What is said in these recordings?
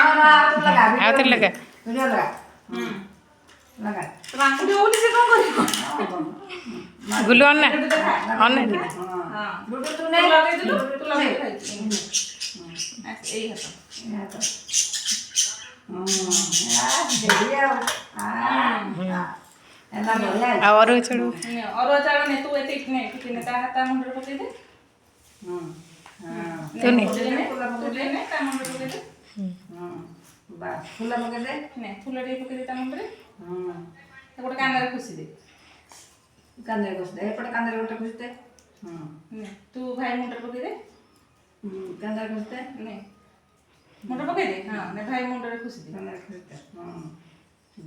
ଆଉ ଥରେ ଲଗା ଗୁଲୁ ଅନା ଅନା ଆଉ ଅରୁଆ ଛାଡ଼ୁ ଅରୁଆ ଚାଉଳ ନେ ତୁ ଏତିକି ନେ ଟିକେ ନେ ତା ମୁଣ୍ଡରେ ପକେଇ ଦେ ତୁ ନେ ତା ମୁଣ୍ଡରେ ପକେଇ ଦେ ଫୁଲ ପକେଇ ଦେ ନେ ଫୁଲ ଟିକେ ପକେଇ ଦେ ତା ମୁଣ୍ଡରେ ଗୋଟେ କାନରେ ଖୁସି ଦେ କାନ୍ଦରେ ଖୁସି ଦେ ଏପଟେ କାନ୍ଦରେ ଗୋଟେ ଖୁସି ଦେ ନେ ତୁ ଭାଇ ମୁଣ୍ଡରେ ପକେଇ ଦେ କାନ୍ଦରେ ଖୁସି ଦେ ନେ ମୁଣ୍ଡ ପକେଇ ଦେ ହଁ ନେ ଭାଇ ମୁଣ୍ଡରେ ଖୁସି ଦେ କାନ୍ଦରେ ଖୁସି ଦେ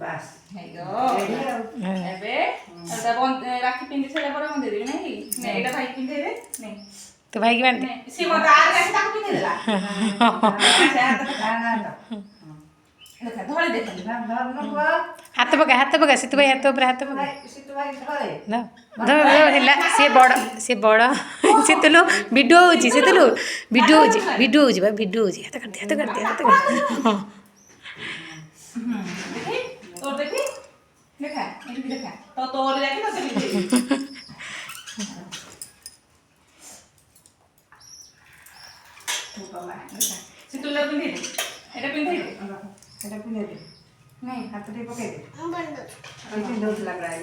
ବାସ୍ ହେଇଗో ଏବେ ରାକ୍ଷୀ ପିନ୍ଧି ସାରିଲା ପରେ ବନ୍ଧେଇ ଦେବି ନାଇଁ କି ନେ ଏଇଟା ଭାଇ ପିନ୍ଧେଇ ଦେ ନେ ତୁ ଭାଇକି ବାନ୍ଧେ ସିଏ ମତେ ଆର ରାକ୍ଷୀ ତାକୁ ପିନ୍ଧେଇ ଦେଲା ଦେଖା ଧରି ଦେଖା ହାତ ପକା ସିତୁ ଭାଇ ହାତ ଉପରେ ହାତ ପକା ହେଲା ସିଏ ବଡ଼ ଶୀତଲୁ ଭିଡ଼ିଓ ହେଉଛି ଶୀତଲୁ ଭିଡ଼ିଓ ହେଉଛି ବା ଭିଡ଼ିଓ ହେଉଛି ହାତ କାଟିଦେ ହଁ ଦେଖି ତୋର ଦେଖି ଦେଖା ଏଠି ଦେଖା ତ ତୋର ଯାଇକି ତତେ ପିନ୍ଧେଇ ଶୀତଲ ପିନ୍ଧେଇ ଦେ ଏଇଟା ପିନ୍ଧେଇ ଦେ এটা পিনে দে ନାଇଁ হাত দিয়ে পকাই দে পিনে দউতলা প্রায়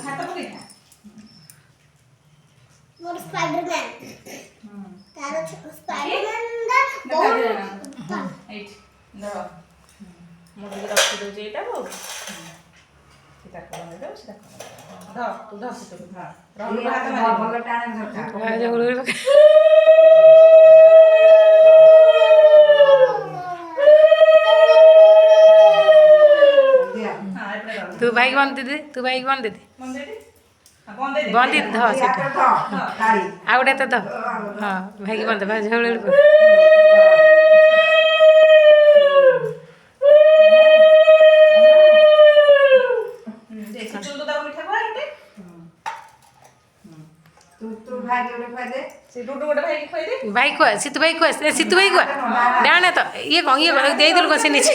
ହାତ ପକେଇ ଦେ मोर स्पाइडरमैन तारो स्पाइडरमैन दा ଏଇଠି ଧର ମୁଁ ଟିକେ ରଖି ଦେଉଛି ଏଇଟାକୁ ସେଟା କଣ ଦେବ ସେଟା ଧର ତୁ ଧର ସେଟା ଧର ହାତ ମାରି ଭଲ ଟାଣେ ଦରକାର ତୁ ଭାଇକି ବାନ୍ଧି ଦେ ବନ୍ଦି ଧ ସେଟା ଆଉ ଗୋଟେ ତ ହଁ ଭାଇକି ବାନ୍ଧେ ଭାଇ ଝଉଳି ଭାଇ କୁଆ ସିତୁ ଭାଇ କୁଆ ଡାଣେ ତ ଇଏ କଣ ଦେଇଦେଲୁ କଣ ସେ ନିଜେ